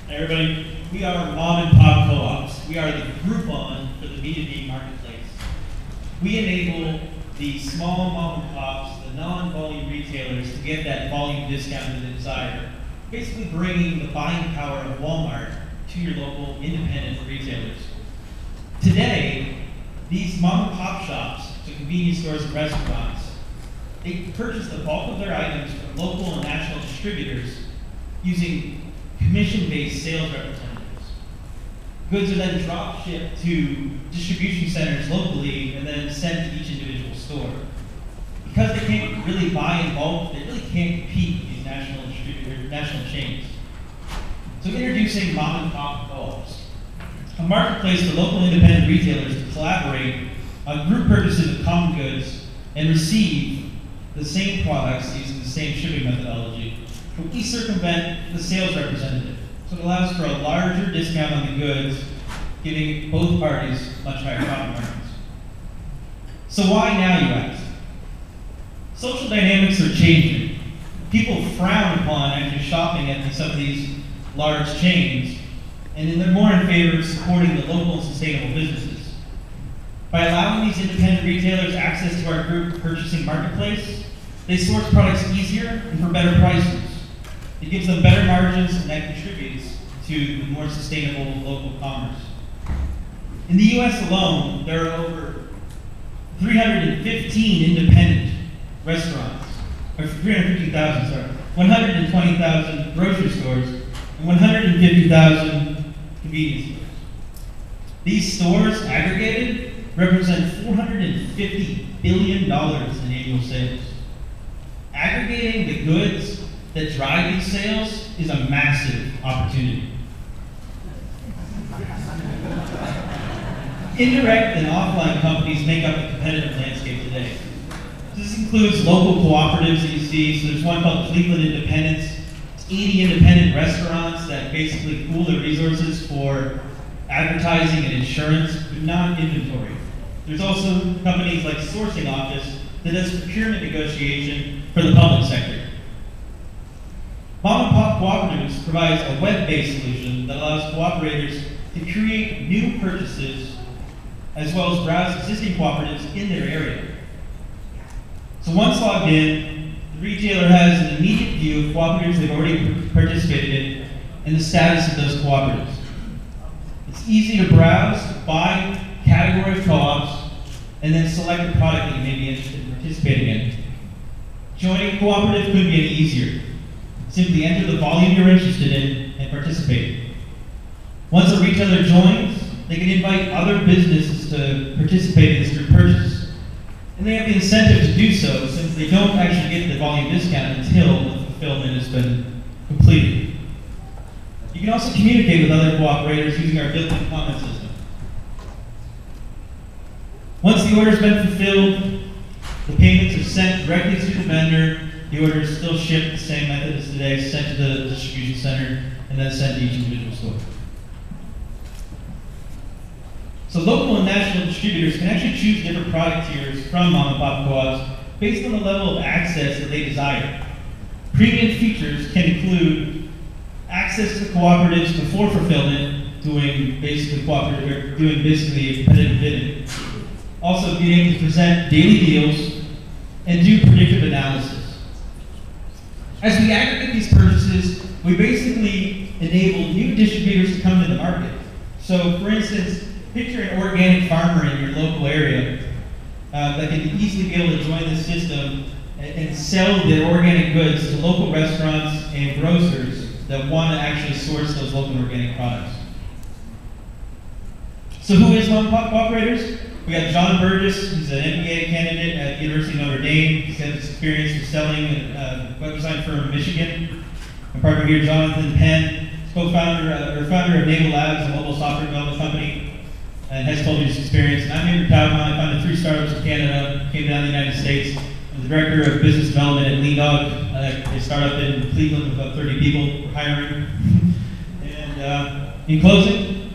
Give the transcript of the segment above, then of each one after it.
Hey everybody, we are mom and pop co-ops. We are the Groupon for the B2B marketplace. We enable the small mom and pops, the non-volume retailers to get that volume discount that they desire, basically bringing the buying power of Walmart to your local independent retailers. Today, these mom and pop shops, so convenience stores and restaurants, they purchase the bulk of their items from local and national distributors using commission-based sales representatives. Goods are then drop-shipped to distribution centers locally and then sent to each individual store. Because they can't really buy in bulk, they really can't compete with these national chains. So introducing mom and pop co-ops, a marketplace for local independent retailers to collaborate on group purchases of common goods and receive the same products using the same shipping methodology, but we circumvent the sales representative. So it allows for a larger discount on the goods, giving both parties much higher profit margins. So why now, you ask? Social dynamics are changing. People frown upon actually shopping at some of these large chains, and they're more in favor of supporting the local and sustainable businesses. By allowing these independent retailers access to our group purchasing marketplace, they source products easier and for better prices. It gives them better margins, and that contributes to the more sustainable local commerce. In the US alone, there are over 315 independent restaurants, or 350,000, sorry, 120,000 grocery stores, and 150,000 convenience stores. These stores, aggregated, represent $450 billion in annual sales. Aggregating the goods that drive these sales is a massive opportunity. Indirect and offline companies make up the competitive landscape today. This includes local cooperatives that you see. So there's one called Cleveland Independence. It's 80 independent restaurants that basically pool their resources for advertising and insurance, but not inventory. There's also companies like Sourcing Office that does procurement negotiation for the public sector. Mom and Pop Cooperatives provides a web-based solution that allows cooperators to create new purchases as well as browse existing cooperatives in their area. So once logged in, the retailer has an immediate view of cooperatives they've already participated in and the status of those cooperatives. It's easy to browse, buy category of co-ops, and then select the product that you may be interested in participating in. Joining a cooperative couldn't be any easier. Simply enter the volume you're interested in and participate. Once a retailer joins, they can invite other businesses to participate in this group purchase. And they have the incentive to do so since they don't actually get the volume discount until the fulfillment has been completed. You can also communicate with other cooperators using our built-in comment system. Once the order's been fulfilled, the payments are sent directly to the vendor. The order is still shipped the same method as today, sent to the distribution center, and then sent to each individual store. So local and national distributors can actually choose different product tiers from mom and pop co-ops based on the level of access that they desire. Premium features can include access to cooperatives before fulfillment, doing basically competitive bidding. Also being able to present daily deals and do predictive analysis. As we aggregate these purchases, we basically enable new distributors to come to the market. So for instance, picture an organic farmer in your local area that can easily be able to join this system and sell their organic goods to local restaurants and grocers that want to actually source those local organic products. So who is Mom and Pop Cooperators? We got John Burgess, who's an MBA candidate at the University of Notre Dame. He's had experience with selling at a web design firm in Michigan. My partner here, Jonathan Penn, co-founder or founder of Naval Labs, a mobile software development company, and has told me his experience. And I'm Andrew Taubman. I founded 3 startups in Canada, came down to the United States. I'm the director of business development at Lean Dog, a startup in Cleveland with about 30 people. We're hiring. And in closing,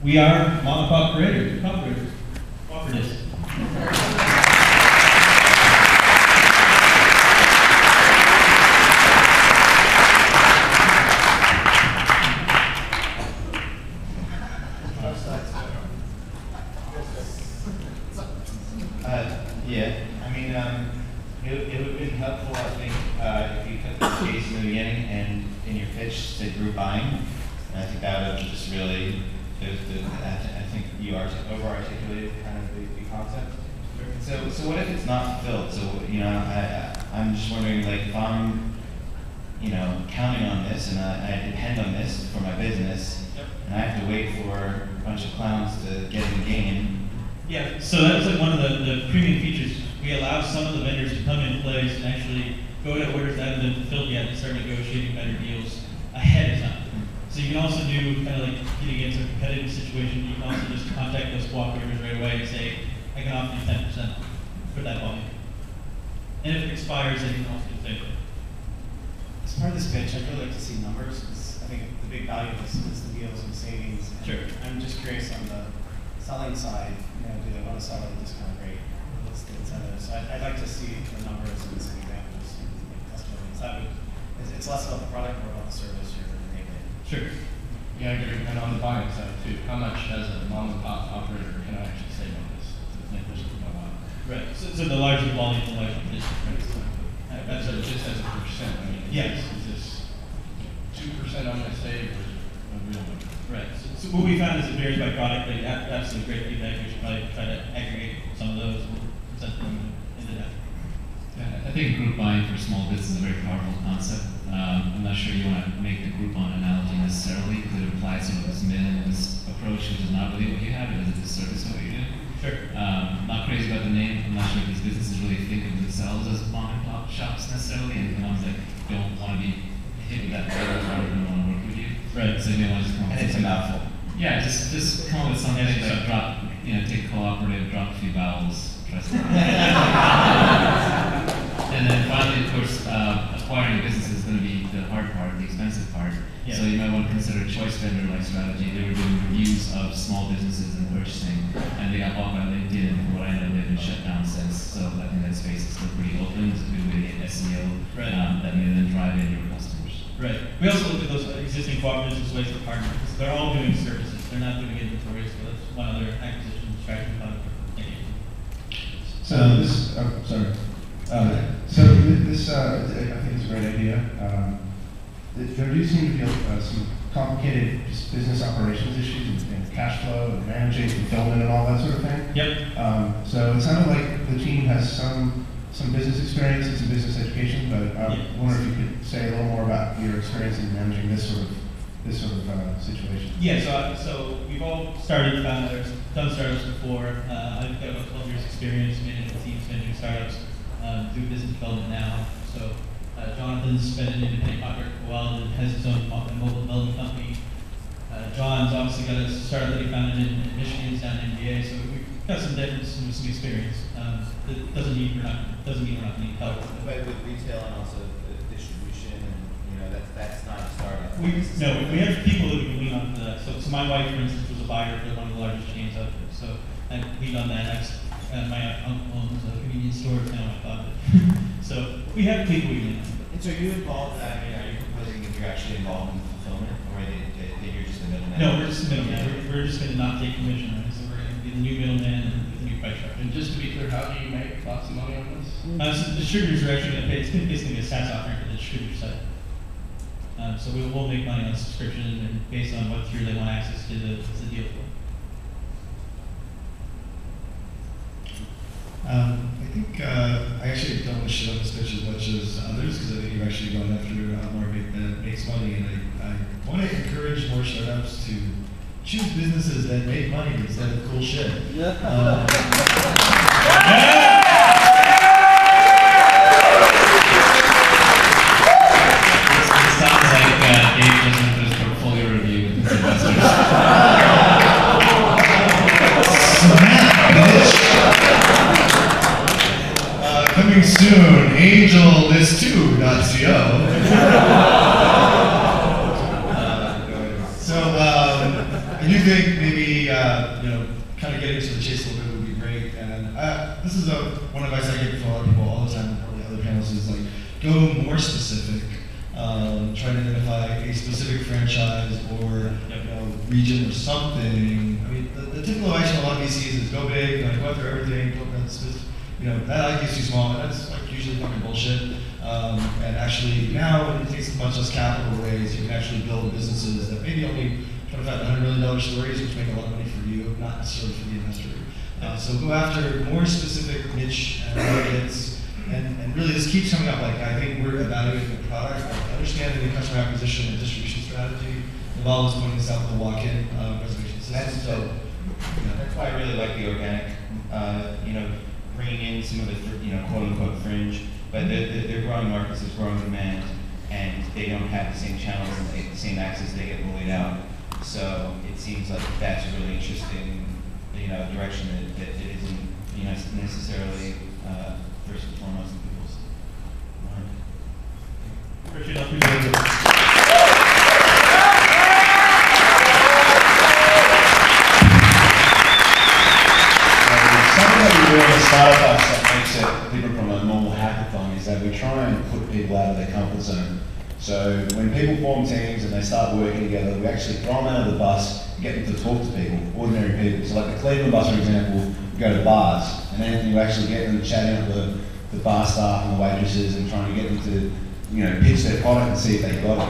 we are Mom and Pop Cooperators. pitch to group buying, and I think that would just really, I think you over-articulated kind of the concept. So what if it's not fulfilled? So I'm just wondering, like, if I'm counting on this and I depend on this for my business, and I have to wait for a bunch of clowns to get in the game. Yeah, so that was like one of the premium features. We allow some of the vendors to come in place and actually go to orders that haven't been fulfilled yet and start negotiating better deals ahead of time. So you can also do kind of like getting into a competitive situation. You can also just contact those cooperators right away and say, I can offer you 10% for that volume. And if it expires, then you can also do the same thing. As part of this pitch, I'd really like to see numbers, because I think the big value of this is the deals and savings. And sure. I'm just curious on the selling side, do they want to sell at a discount rate? What's the incentive? So I'd like to see the numbers and some examples and testimonies. It's less about the product, more about the service you're enabling. Sure. Yeah, I agree. And on the buying side too, how much as a mom and pop operator can I actually save on this? Right. So the larger volume, the larger the district. That's just as a percent. I mean, yes. Is this 2% on my save or a real number? Right. So what we found is it varies by product, but absolutely great feedback. We should probably try to aggregate some of those and present them into that. Yeah, I think group buying for small business is a very powerful concept. I'm not sure you want to make the Groupon analogy necessarily, because it implies sort of this minimalist approach, which is not really what you have. It is a disservice of what you do. Sure. Not crazy about the name. I'm not sure if these businesses really think of themselves as mom and pop shops necessarily, and the ones that don't want to be hit with that label or don't want to work with you. Right. So you may want to just come up with And it's a mouthful. Yeah, just come up with something like take cooperative, drop a few vowels, trust me. And then finally, of course, acquiring a business is going to be the hard part, the expensive part. Yeah. So you might want to consider a choice vendor-like strategy. They were doing reviews of small businesses and purchasing, and they got bought by LinkedIn, and from what I know, they've been shut down since. So I think that space is still pretty open. It's a good way to get SEO right. That may then drive in your customers. Right. We also look at those existing cooperatives as ways to partner, because they're all doing services. They're not doing inventory, so that's one other acquisition strategy. So this, sorry. This I think is a great idea. There do seem to be some complicated business operations issues and cash flow and managing fulfillment and all that sort of thing. Yep. So it sounded like the team has some business experience and some business education, but I wonder if you could say a little more about your experience in managing this sort of situation. Yeah. So we've all started founders, done startups before. I've got about 12 years experience managing teams, managing startups, do business development now. So Jonathan's been an independent operator for a while and has his own mobile development company. John's obviously got a startup that he founded in Michigan, it's down in NBA, so we've got some difference and some experience. That doesn't mean we're not going to need help. But with retail and also the distribution, and that's not a startup. We have people that we can lean on for that. So my wife, for instance, was a buyer for one of the largest chains out there. So I lean on that. My uncle owns a convenience store now, I thought. So we have people we lean on. And so are you involved? Are you proposing that you're actually involved in fulfillment, or that you're just a middleman? No, we're just a middleman. We're just going to not take commission. Right? So we're going to be the new middleman with the new price structure. And just to be clear, how do you make lots of money on this? So the distributors are actually going to pay. It's basically a SaaS offering for the distributor side. So we'll make money on subscription and based on what tier they want access to the deal for. I think I actually don't want to shit on this pitch as much as others, because I think you've actually gone after a market that makes money, and I want to encourage more startups to choose businesses that make money instead of cool shit. Sounds like Dave just went through his portfolio review with his investors. Coming soon, angellist2.co. I do think maybe kind of getting to the chase a little bit would be great. And this is one advice I give for a lot of people all the time, and probably other panels, is like go more specific. Try to identify a specific franchise or region or something. I mean, the typical advice from a lot of VCs is go big, go after everything. That gets too small, and that's like usually fucking bullshit. And actually now it takes much less capital to raise. You can actually build businesses that maybe only $25 to $100 million stories, which make a lot of money for you, not necessarily for the investor. So go after more specific niche markets, and really this keeps coming up. Like I think we're evaluating the product, like understanding the customer acquisition and distribution strategy. Naval was pointing this out with the walk-in reservation system. So That's why I really like the organic, bringing in some of the, quote unquote fringe, but they're growing markets, there's growing demand, and they don't have the same channels and the same access, they get bullied out. So it seems like that's a really interesting, direction that it isn't, necessarily first and foremost in people's mind. Richard, I'll present it. Something that we do in the startup that makes it different from a normal hackathon is that we try and put people out of their comfort zone. So when people form teams and they start working together, we actually throw them out of the bus and get them to talk to people, ordinary people. So like the Cleveland bus, for example, we go to bars, and then you actually get them chatting with the bar staff and the waitresses and trying to get them to, pitch their product and see if they got it.